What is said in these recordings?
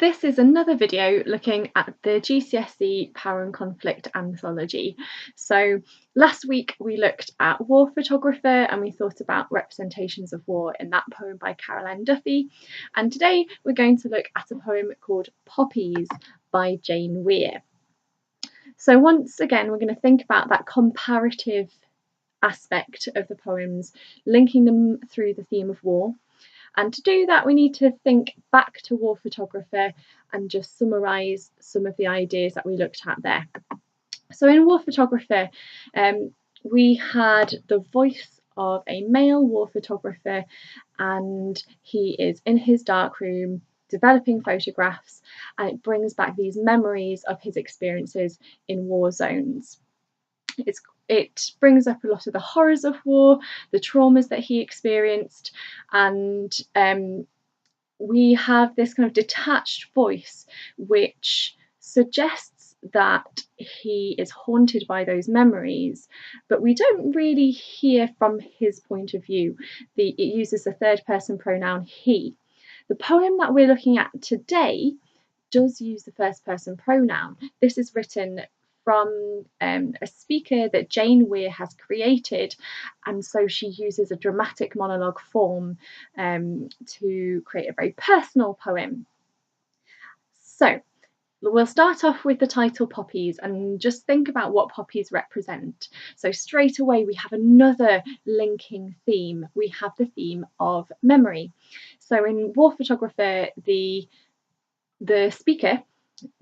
This is another video looking at the GCSE Power and Conflict anthology. So last week we looked at War Photographer and we thought about representations of war in that poem by Caroline Duffy. And today we're going to look at a poem called Poppies by Jane Weir. So once again we're going to think about that comparative aspect of the poems, linking them through the theme of war. And to do that, we need to think back to War Photographer and just summarise some of the ideas that we looked at there. So in War Photographer, we had the voice of a male war photographer, and he is in his darkroom developing photographs, and it brings back these memories of his experiences in war zones. It brings up a lot of the horrors of war, the traumas that he experienced, and we have this kind of detached voice which suggests that he is haunted by those memories, but we don't really hear from his point of view. It uses the third person pronoun he. The poem that we're looking at today does use the first person pronoun. This is written from a speaker that Jane Weir has created, and so she uses a dramatic monologue form to create a very personal poem. So we'll start off with the title Poppies and just think about what poppies represent. So straight away we have another linking theme. We have the theme of memory. So in War Photographer, the speaker,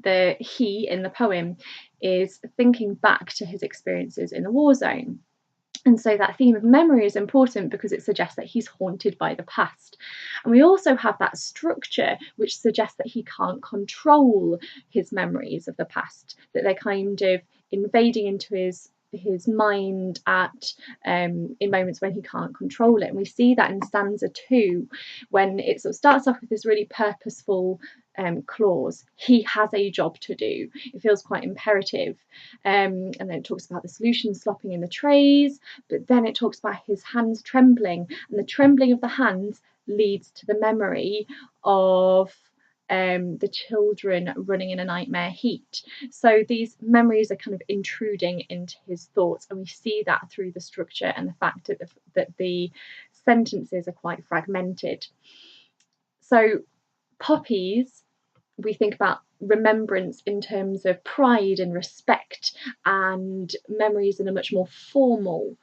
the he in the poem, is thinking back to his experiences in the war zone. And so that theme of memory is important because it suggests that he's haunted by the past. And we also have that structure which suggests that he can't control his memories of the past, that they're kind of invading into his mind at in moments when he can't control it. And we see that in stanza 2 when it sort of starts off with this really purposeful clause. He has a job to do. It feels quite imperative. And then it talks about the solution slopping in the trays, but then it talks about his hands trembling, and the trembling of the hands leads to the memory of the children running in a nightmare heat. So these memories are kind of intruding into his thoughts, and we see that through the structure and the fact that the sentences are quite fragmented. So poppies, we think about remembrance in terms of pride and respect, and memories in a much more formal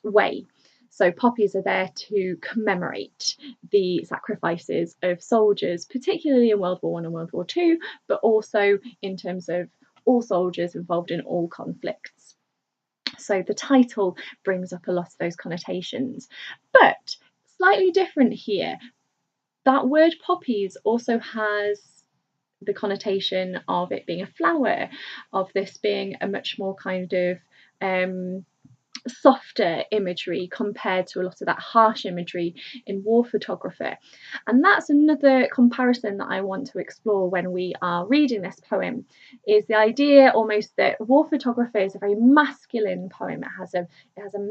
way. So poppies are there to commemorate the sacrifices of soldiers, particularly in World War I and World War II, but also in terms of all soldiers involved in all conflicts. So the title brings up a lot of those connotations, but slightly different here. That word poppies also has the connotation of it being a flower, of this being a much more kind of softer imagery compared to a lot of that harsh imagery in War Photographer. And that's another comparison that I want to explore when we are reading this poem, is the idea almost that War Photographer is a very masculine poem. It has a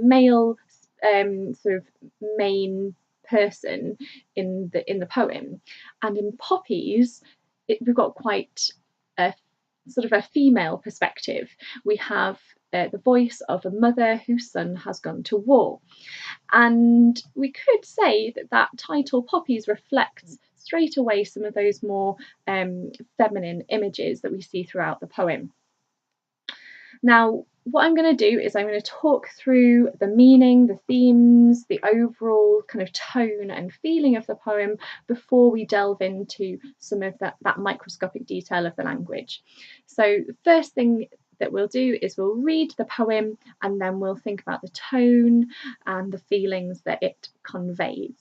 male sort of main person in the poem, and in Poppies we've got quite a sort of a female perspective. We have the voice of a mother whose son has gone to war, and we could say that that title Poppies reflects straight away some of those more feminine images that we see throughout the poem. Now, what I'm going to do is I'm going to talk through the meaning, the themes, the overall kind of tone and feeling of the poem before we delve into some of that microscopic detail of the language. So the first thing that we'll do is we'll read the poem, and then we'll think about the tone and the feelings that it conveys.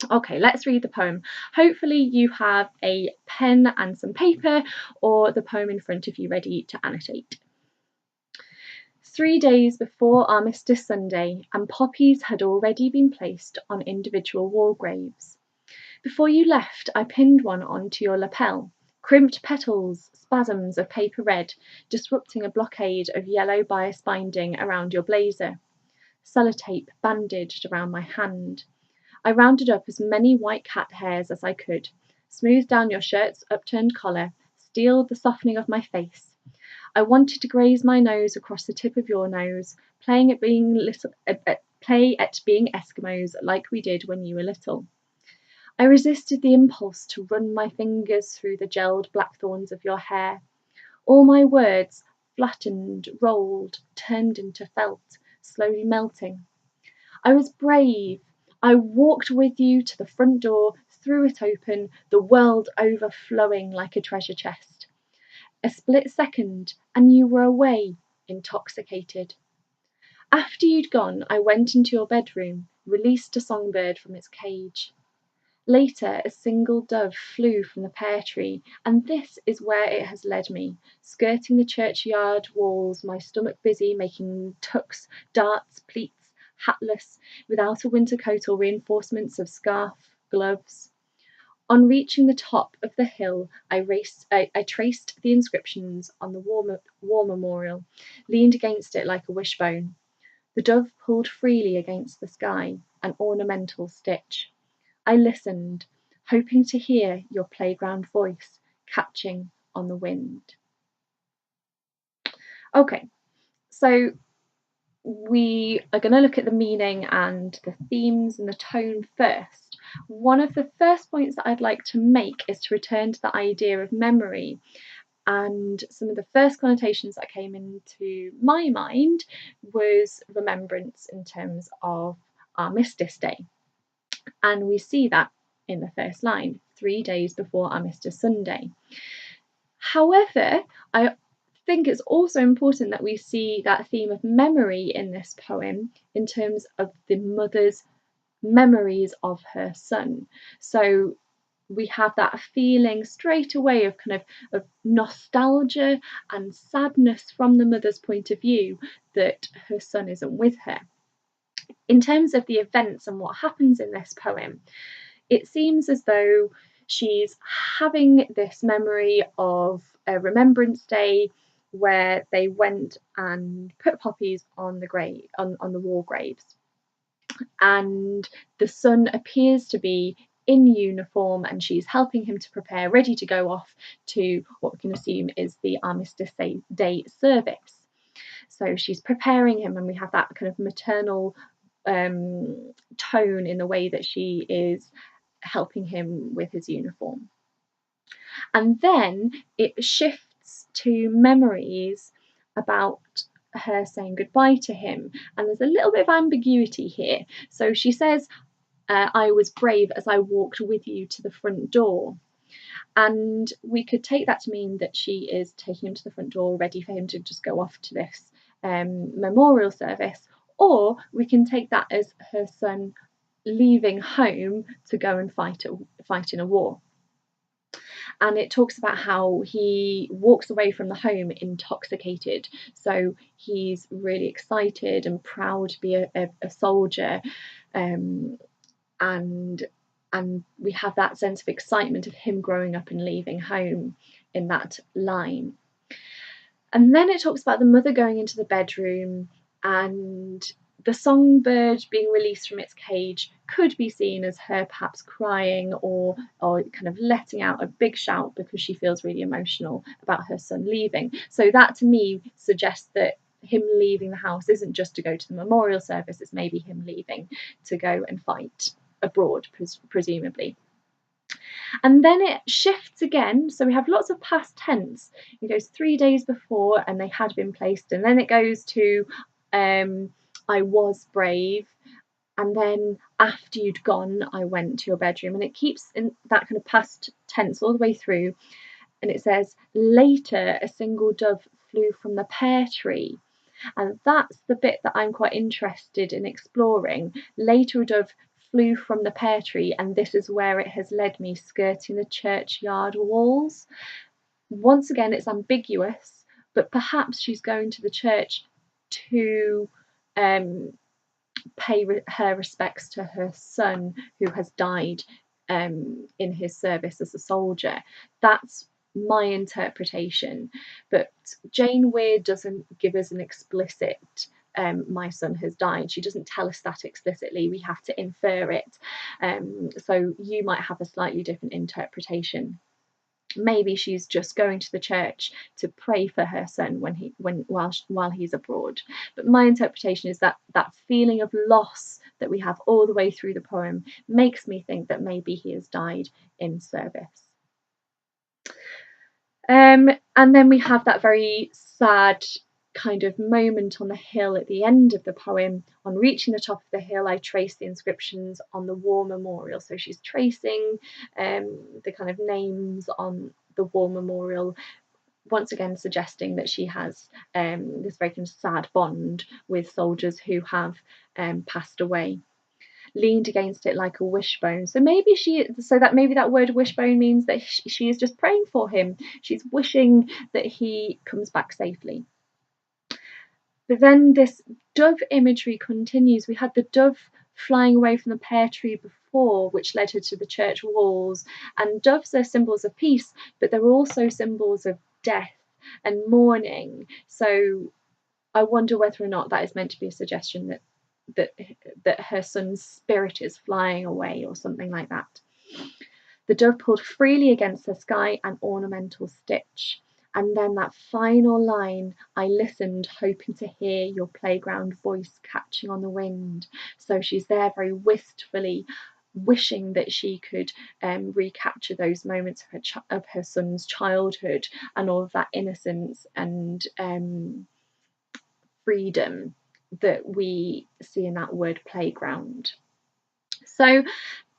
Okay, let's read the poem. Hopefully you have a pen and some paper, or the poem in front of you ready to annotate. 3 days before Armistice Sunday, and poppies had already been placed on individual war graves. Before you left, I pinned one onto your lapel. Crimped petals, spasms of paper red, disrupting a blockade of yellow bias binding around your blazer. Sellotape bandaged around my hand. I rounded up as many white cat hairs as I could, smooth down your shirt's upturned collar, steal the softening of my face. I wanted to graze my nose across the tip of your nose, play at being Eskimos like we did when you were little. I resisted the impulse to run my fingers through the gelled blackthorns of your hair. All my words flattened, rolled, turned into felt, slowly melting. I was brave. I walked with you to the front door, threw it open, the world overflowing like a treasure chest. A split second, and you were away, intoxicated. After you'd gone, I went into your bedroom, released a songbird from its cage. Later, a single dove flew from the pear tree, and this is where it has led me, skirting the churchyard walls, my stomach busy making tucks, darts, pleats, hatless, without a winter coat or reinforcements of scarf, gloves. On reaching the top of the hill, I traced the inscriptions on the war memorial, leaned against it like a wishbone. The dove pulled freely against the sky, an ornamental stitch. I listened, hoping to hear your playground voice catching on the wind. Okay, so we are going to look at the meaning and the themes and the tone first. One of the first points that I'd like to make is to return to the idea of memory. And some of the first connotations that came into my mind was remembrance in terms of Armistice Day. And we see that in the first line, 3 days before Armistice Sunday. However, I think it's also important that we see that theme of memory in this poem in terms of the mother's memories of her son. So we have that feeling straight away of kind of nostalgia and sadness from the mother's point of view that her son isn't with her. In terms of the events and what happens in this poem, it seems as though she's having this memory of a Remembrance Day where they went and put poppies on the war graves. And the son appears to be in uniform and she's helping him to prepare, ready to go off to what we can assume is the Armistice Day service. So she's preparing him, and we have that kind of maternal tone in the way that she is helping him with his uniform. And then it shifts to memories about her saying goodbye to him, and there's a little bit of ambiguity here. So she says, I was brave as I walked with you to the front door. And we could take that to mean that she is taking him to the front door, ready for him to just go off to this memorial service, or we can take that as her son leaving home to go and fight in a war. And it talks about how he walks away from the home intoxicated. So he's really excited and proud to be a soldier, and we have that sense of excitement of him growing up and leaving home in that line. And then it talks about the mother going into the bedroom, and the songbird being released from its cage could be seen as her perhaps crying or kind of letting out a big shout because she feels really emotional about her son leaving. So that to me suggests that him leaving the house isn't just to go to the memorial service, it's maybe him leaving to go and fight abroad, presumably. And then it shifts again, so we have lots of past tense. It goes 3 days before and they had been placed, and then it goes to I was brave, and then after you'd gone I went to your bedroom, and it keeps in that kind of past tense all the way through. And it says, later a single dove flew from the pear tree. And that's the bit that I'm quite interested in exploring. Later a dove flew from the pear tree, and this is where it has led me, skirting the churchyard walls. Once again, it's ambiguous, but perhaps she's going to the church to pay her respects to her son who has died in his service as a soldier. That's my interpretation, but Jane Weir doesn't give us an explicit my son has died. She doesn't tell us that explicitly, we have to infer it. So you might have a slightly different interpretation. Maybe she's just going to the church to pray for her son while he's abroad. But my interpretation is that that feeling of loss that we have all the way through the poem makes me think that maybe he has died in service. And then we have that very sad kind of moment on the hill at the end of the poem. On reaching the top of the hill, I trace the inscriptions on the war memorial. So she's tracing the kind of names on the war memorial, once again suggesting that she has this very kind of sad bond with soldiers who have passed away. Leaned against it like a wishbone. So maybe that word wishbone means that she is just praying for him. She's wishing that he comes back safely. But then this dove imagery continues. We had the dove flying away from the pear tree before, which led her to the church walls. And doves are symbols of peace, but they're also symbols of death and mourning. So I wonder whether or not that is meant to be a suggestion that her son's spirit is flying away or something like that. The dove pulled freely against the sky, an ornamental stitch. And then that final line, I listened, hoping to hear your playground voice catching on the wind. So she's there very wistfully, wishing that she could recapture those moments of her son's childhood and all of that innocence and freedom that we see in that word playground. So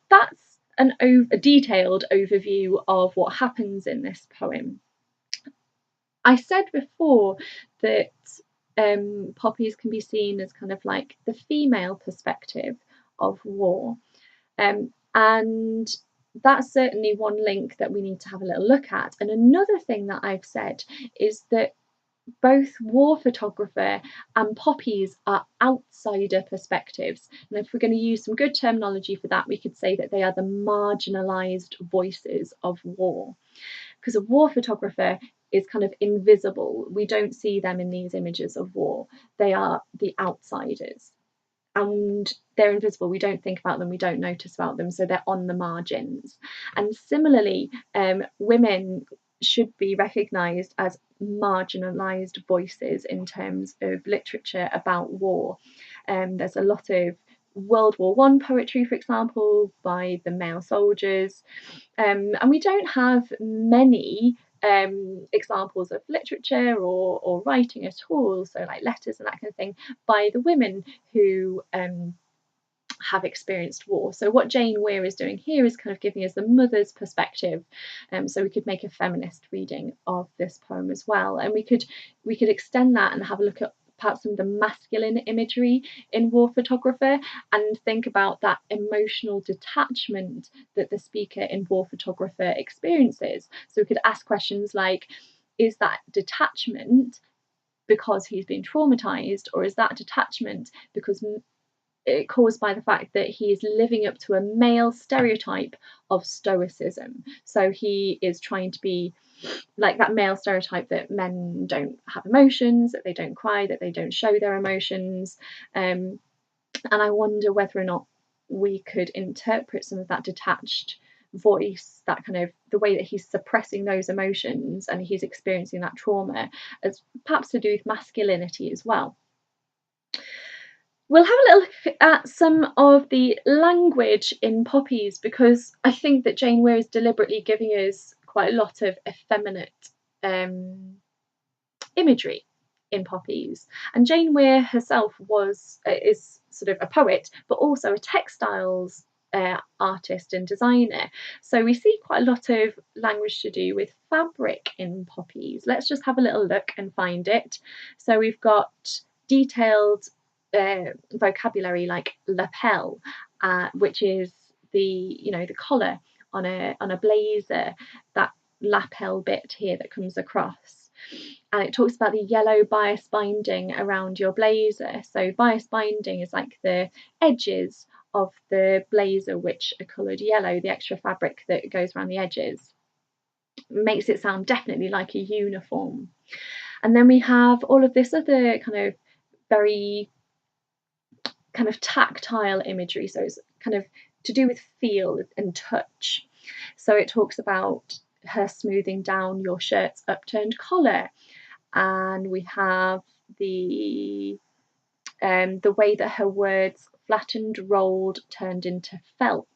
that's a detailed overview of what happens in this poem. I said before that poppies can be seen as kind of like the female perspective of war, and that's certainly one link that we need to have a little look at. And another thing that I've said is that both War Photographer and Poppies are outsider perspectives. And if we're going to use some good terminology for that, we could say that they are the marginalised voices of war. Because a war photographer is kind of invisible. We don't see them in these images of war. They are the outsiders. And they're invisible. We don't think about them, we don't notice about them, so they're on the margins. And similarly, women should be recognised as marginalised voices in terms of literature about war. There's a lot of World War I poetry, for example, by the male soldiers, and we don't have many examples of literature or writing at all, so like letters and that kind of thing, by the women who have experienced war. So what Jane Weir is doing here is kind of giving us the mother's perspective, so we could make a feminist reading of this poem as well, and we could extend that and have a look at perhaps some of the masculine imagery in War Photographer and think about that emotional detachment that the speaker in War Photographer experiences. So we could ask questions like, is that detachment because he's been traumatized, or is that detachment because caused by the fact that he is living up to a male stereotype of stoicism? So he is trying to be like that male stereotype that men don't have emotions, that they don't cry, that they don't show their emotions. And I wonder whether or not we could interpret some of that detached voice, that kind of the way that he's suppressing those emotions and he's experiencing that trauma, as perhaps to do with masculinity as well. We'll have a little look at some of the language in Poppies, because I think that Jane Weir is deliberately giving us quite a lot of effeminate imagery in Poppies. And Jane Weir herself is sort of a poet, but also a textiles artist and designer. So we see quite a lot of language to do with fabric in Poppies. Let's just have a little look and find it. So we've got detailed vocabulary like lapel, which is the collar on a blazer, that lapel bit here that comes across. And it talks about the yellow bias binding around your blazer. So bias binding is like the edges of the blazer which are coloured yellow, the extra fabric that goes around the edges. Makes it sound definitely like a uniform. And then we have all of this other kind of very kind of tactile imagery, so it's kind of to do with feel and touch. So it talks about her smoothing down your shirt's upturned collar, and we have the way that her words flattened, rolled, turned into felt.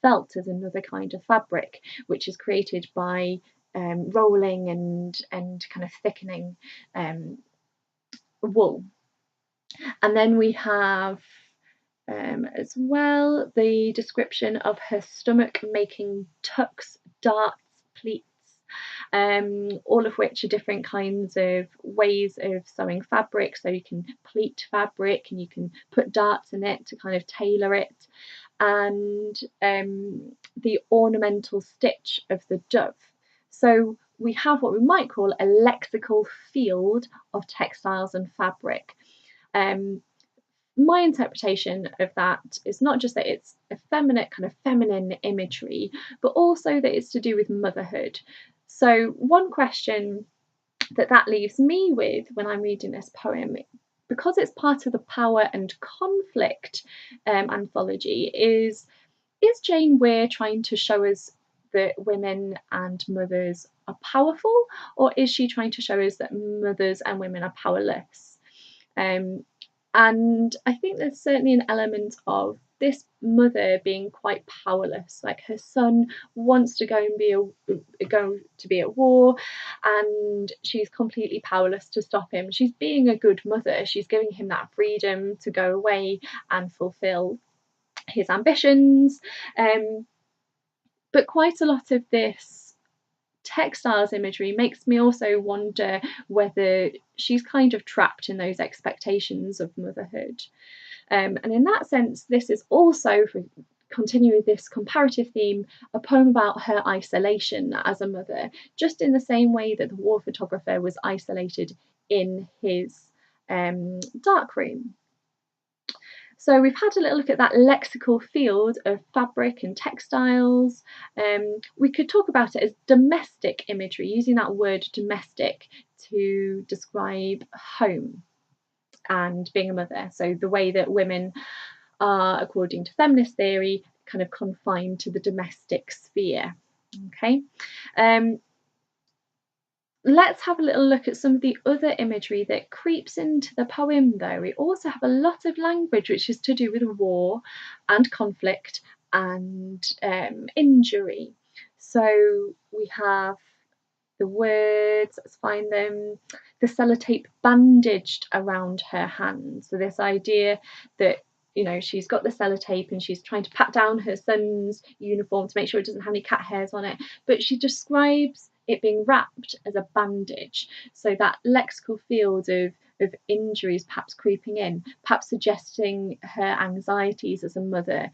Felt is another kind of fabric which is created by rolling and kind of thickening wool. And then we have as well the description of her stomach making tucks, darts, pleats, all of which are different kinds of ways of sewing fabric. So you can pleat fabric and you can put darts in it to kind of tailor it. And the ornamental stitch of the dove. So we have what we might call a lexical field of textiles and fabric. My interpretation of that is not just that it's a feminine imagery, but also that it's to do with motherhood. So one question that leaves me with when I'm reading this poem, because it's part of the Power and Conflict anthology, is Jane Weir trying to show us that women and mothers are powerful, or is she trying to show us that mothers and women are powerless? And I think there's certainly an element of this mother being quite powerless. Like, her son wants to go to be at war, and she's completely powerless to stop him. She's being a good mother. She's giving him that freedom to go away and fulfill his ambitions. But quite a lot of this textiles imagery makes me also wonder whether she's kind of trapped in those expectations of motherhood. And in that sense, this is also, for continuing this comparative theme, a poem about her isolation as a mother, just in the same way that the war photographer was isolated in his darkroom. So we've had a little look at that lexical field of fabric and textiles. We could talk about it as domestic imagery, using that word domestic to describe home and being a mother. So the way that women are, according to feminist theory, kind of confined to the domestic sphere. Okay. Let's have a little look at some of the other imagery that creeps into the poem, though. We also have a lot of language which is to do with war and conflict and injury. So we have the words, let's find them, the sellotape bandaged around her hand. So this idea that, you know, she's got the sellotape and she's trying to pat down her son's uniform to make sure it doesn't have any cat hairs on it, but she describes it being wrapped as a bandage. So that lexical field of injuries perhaps creeping in, perhaps suggesting her anxieties as a mother,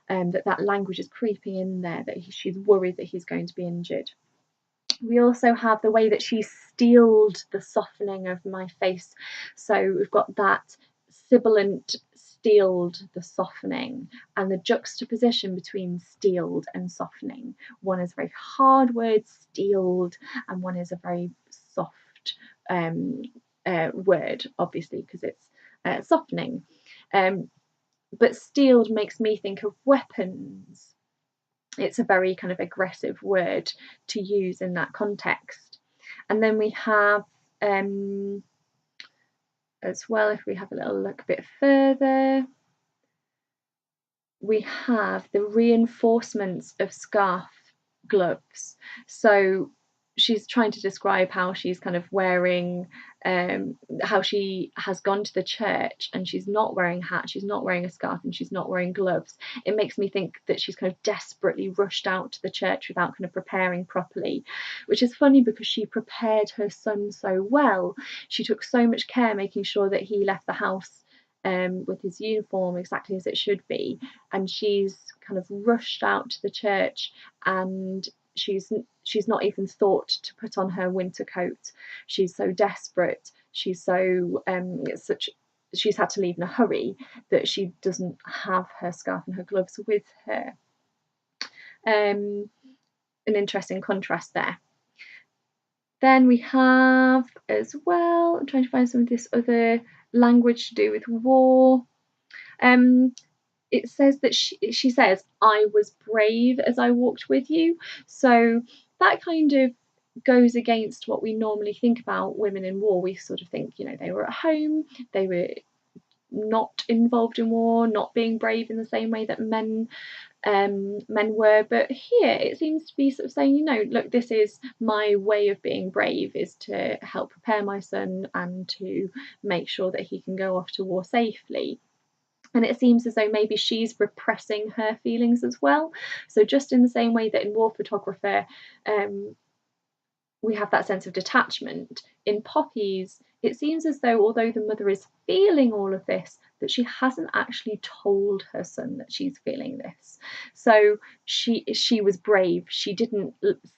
that language is creeping in there, that she's worried that he's going to be injured. We also have the way that she steeled the softening of my face. So we've got that sibilant steeled the softening, and the juxtaposition between steeled and softening. One is a very hard word, steeled, and one is a very soft word, obviously, because it's softening. But steeled makes me think of weapons. It's a very kind of aggressive word to use in that context. And then we have as well, if we have a little look a bit further, we have the reinforcements of scarf gloves. So she's trying to describe how she's kind of wearing, how she has gone to the church and she's not wearing a hat, she's not wearing a scarf, and she's not wearing gloves. It makes me think that she's kind of desperately rushed out to the church without kind of preparing properly, which is funny because she prepared her son so well. She took so much care making sure that he left the house with his uniform exactly as it should be, and she's kind of rushed out to the church, and she's not even thought to put on her winter coat. She's so desperate, she's so she's had to leave in a hurry that she doesn't have her scarf and her gloves with her. An interesting contrast there. Then we have as well, I'm trying to find some of this other language to do with war. It says that she says, "I was brave as I walked with you." So that kind of goes against what we normally think about women in war. We sort of think, you know, they were at home, they were not involved in war, not being brave in the same way that men were. But here it seems to be sort of saying, you know, look, this is my way of being brave, is to help prepare my son and to make sure that he can go off to war safely. And it seems as though maybe she's repressing her feelings as well. So just in the same way that in War Photographer, we have that sense of detachment, in Poppies, it seems as though although the mother is feeling all of this, that she hasn't actually told her son that she's feeling this. So she was brave. She didn't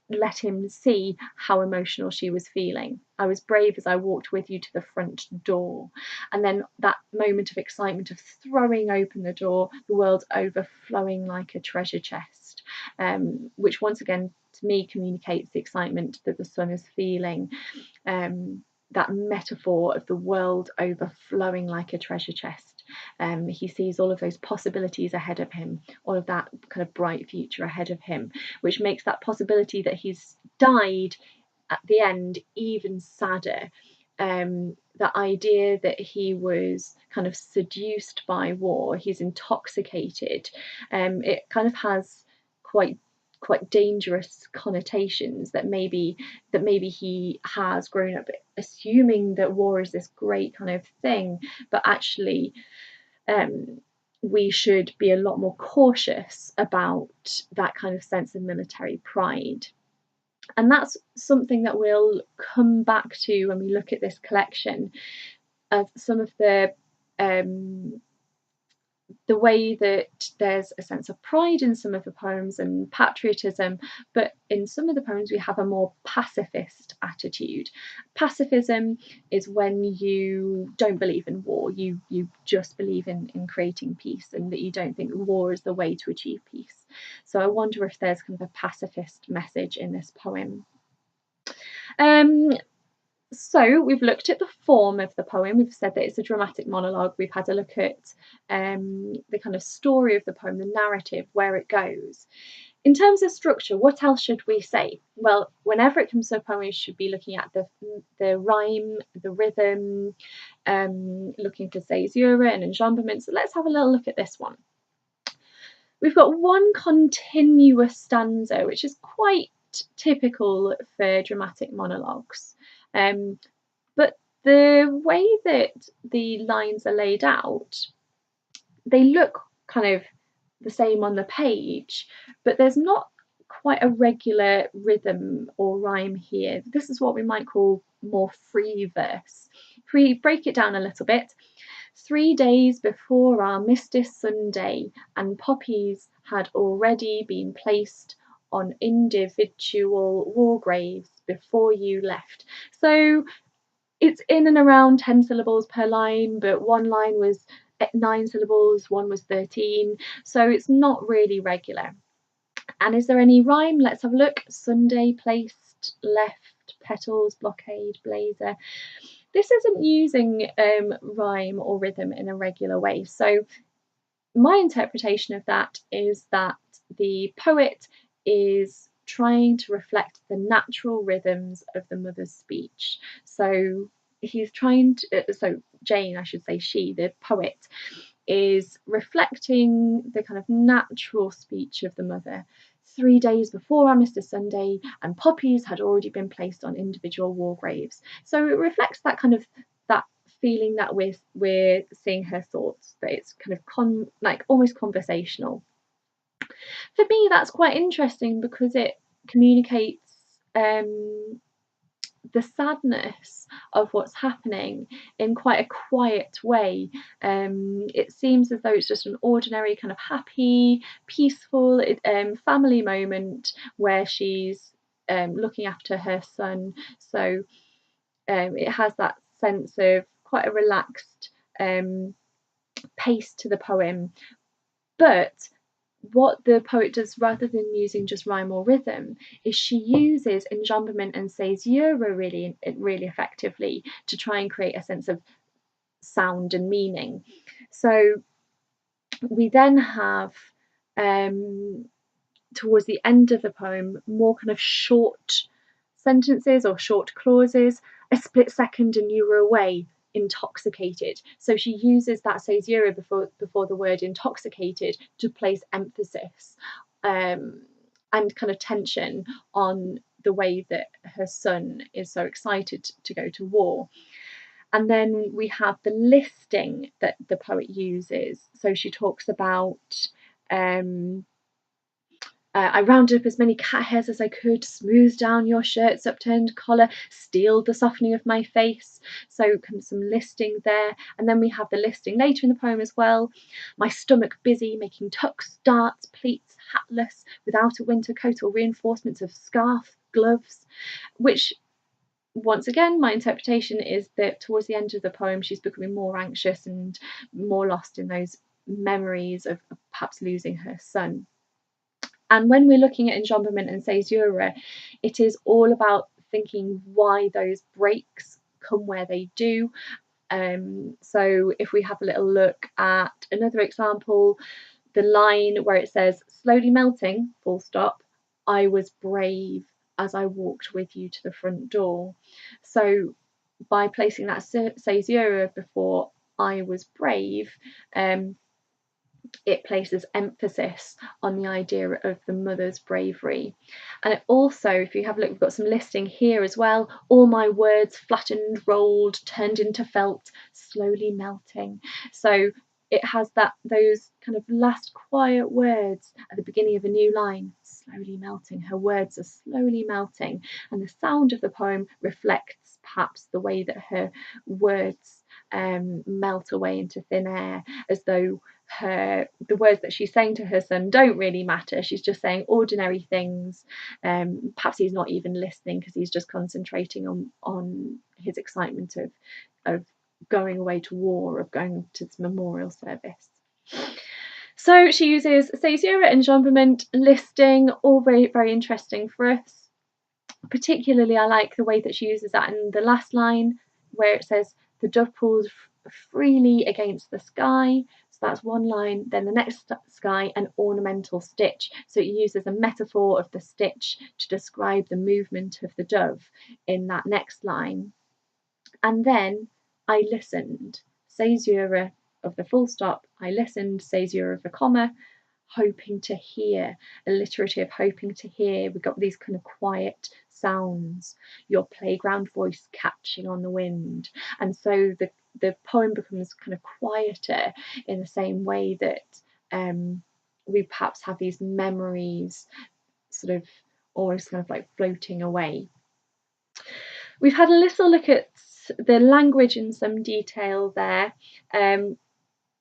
let him see how emotional she was feeling. "I was brave as I walked with you to the front door." And then that moment of excitement of throwing open the door, the world overflowing like a treasure chest, which once again to me communicates the excitement that the son is feeling. That metaphor of the world overflowing like a treasure chest. He sees all of those possibilities ahead of him, all of that kind of bright future ahead of him, which makes that possibility that he's died at the end even sadder. The idea that he was kind of seduced by war, he's intoxicated, it kind of has quite dangerous connotations that maybe he has grown up assuming that war is this great kind of thing, but actually we should be a lot more cautious about that kind of sense of military pride. And that's something that we'll come back to when we look at this collection of some of the way that there's a sense of pride in some of the poems and patriotism, but in some of the poems we have a more pacifist attitude. Pacifism is when you don't believe in war, you just believe in creating peace, and that you don't think war is the way to achieve peace. So I wonder if there's kind of a pacifist message in this poem. So we've looked at the form of the poem. We've said that it's a dramatic monologue. We've had a look at the kind of story of the poem, the narrative, where it goes. In terms of structure, what else should we say? Well, whenever it comes to a poem, we should be looking at the rhyme, the rhythm, looking for caesura and enjambment. So let's have a little look at this one. We've got one continuous stanza, which is quite typical for dramatic monologues. But the way that the lines are laid out, they look kind of the same on the page, but there's not quite a regular rhythm or rhyme here. This is what we might call more free verse. Break it down a little bit. 3 days before our Mr. Sunday, and poppies had already been placed on individual war graves before you left. So it's in and around 10 syllables per line, but one line was 9 syllables, one was 13, so it's not really regular. And is there any rhyme? Let's have a look. Sunday, placed, left, petals, blockade, blazer. This isn't using rhyme or rhythm in a regular way. So my interpretation of that is that the poet is trying to reflect the natural rhythms of the mother's speech. So he's trying to, so Jane, I should say, she, the poet, is reflecting the kind of natural speech of the mother. 3 days before our Mr. Sunday, and poppies had already been placed on individual war graves. So it reflects that kind of that feeling that we're seeing her thoughts, that it's kind of like almost conversational. For me, that's quite interesting because it communicates the sadness of what's happening in quite a quiet way. It seems as though it's just an ordinary kind of happy, peaceful family moment where she's looking after her son. So it has that sense of quite a relaxed pace to the poem. But what the poet does, rather than using just rhyme or rhythm, is she uses enjambment and caesura really effectively to try and create a sense of sound and meaning. So we then have towards the end of the poem more kind of short sentences or short clauses. A split second and you were away, intoxicated. So she uses that caesura before the word intoxicated to place emphasis and kind of tension on the way that her son is so excited to go to war. And then we have the listing that the poet uses. So she talks about I rounded up as many cat hairs as I could, smoothed down your shirt's upturned collar, steeled the softening of my face. So some listing there. And then we have the listing later in the poem as well. My stomach busy, making tucks, darts, pleats, hatless, without a winter coat or reinforcements of scarf, gloves, which once again, my interpretation is that towards the end of the poem, she's becoming more anxious and more lost in those memories of perhaps losing her son. And when we're looking at enjambment and caesura, it is all about thinking why those breaks come where they do. So if we have a little look at another example, the line where it says, slowly melting, full stop, I was brave as I walked with you to the front door. So by placing that caesura before I was brave, it places emphasis on the idea of the mother's bravery. And it also, if you have a look, we've got some listing here as well. All my words flattened, rolled, turned into felt, slowly melting. So it has those kind of last quiet words at the beginning of a new line, slowly melting. Her words are slowly melting, and the sound of the poem reflects perhaps the way that her words melt away into thin air, as though the words that she's saying to her son don't really matter. She's just saying ordinary things. Perhaps he's not even listening because he's just concentrating on his excitement of going away to war, of going to this memorial service. So she uses caesura, enjambment, listing, all very, very interesting for us. Particularly, I like the way that she uses that in the last line where it says, the dove pulls freely against the sky. So that's one line. Then the next sky, an ornamental stitch. So it uses a metaphor of the stitch to describe the movement of the dove in that next line. And then I listened, caesura of the full stop, I listened, caesura of the comma, hoping to hear, alliterative, hoping to hear. We've got these kind of quiet sounds, your playground voice catching on the wind. And so the poem becomes kind of quieter in the same way that we perhaps have these memories sort of almost kind of like floating away. We've had a little look at the language in some detail there.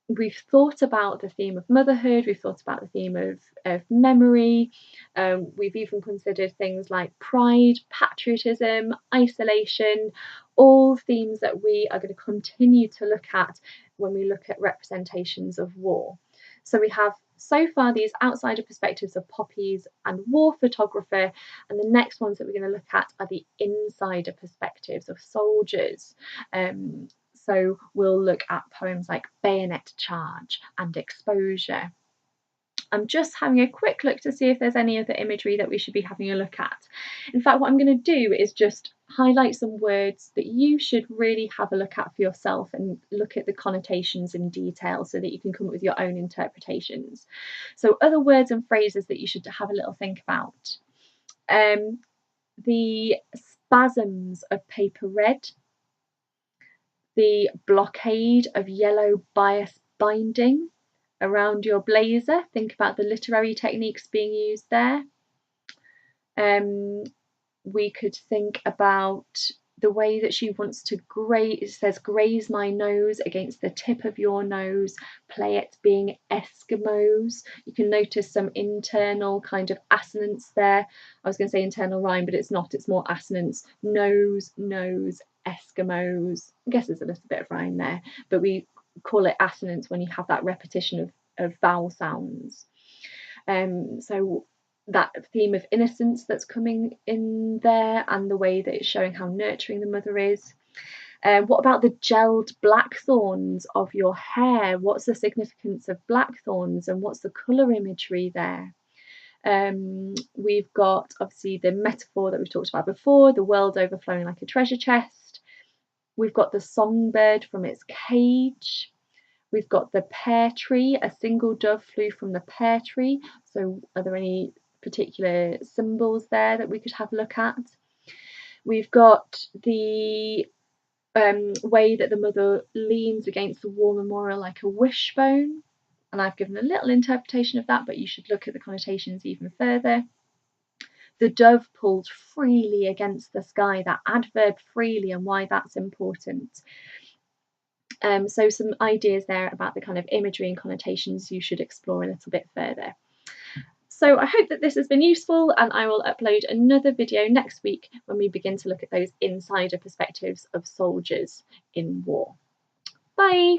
We've thought about the theme of motherhood, we've thought about the theme of memory, we've even considered things like pride, patriotism, isolation, all themes that we are going to continue to look at when we look at representations of war. So we have so far these outsider perspectives of Poppies and War Photographer, and the next ones that we're going to look at are the insider perspectives of soldiers. So we'll look at poems like Bayonet Charge and Exposure. I'm just having a quick look to see if there's any other imagery that we should be having a look at. In fact, what I'm going to do is just highlight some words that you should really have a look at for yourself and look at the connotations in detail so that you can come up with your own interpretations. So other words and phrases that you should have a little think about. The spasms of paper red, the blockade of yellow bias binding around your blazer. Think about the literary techniques being used there. We could think about the way that she wants to graze, it says graze my nose against the tip of your nose, play it being Eskimos. You can notice some internal kind of assonance there. I was going to say internal rhyme, but it's not, it's more assonance. Nose, nose, Eskimos. I guess there's a little bit of rhyme there, but we call it assonance when you have that repetition of vowel sounds. So that theme of innocence that's coming in there, and the way that it's showing how nurturing the mother is. What about the gelled blackthorns of your hair? What's the significance of blackthorns and what's the colour imagery there? We've got obviously the metaphor that we've talked about before, the world overflowing like a treasure chest. We've got the songbird from its cage. We've got the pear tree, a single dove flew from the pear tree. So are there any particular symbols there that we could have a look at? We've got the way that the mother leans against the war memorial like a wishbone. And I've given a little interpretation of that, but you should look at the connotations even further. The dove pulled freely against the sky, that adverb freely and why that's important. So some ideas there about the kind of imagery and connotations you should explore a little bit further. So I hope that this has been useful, and I will upload another video next week when we begin to look at those insider perspectives of soldiers in war. Bye!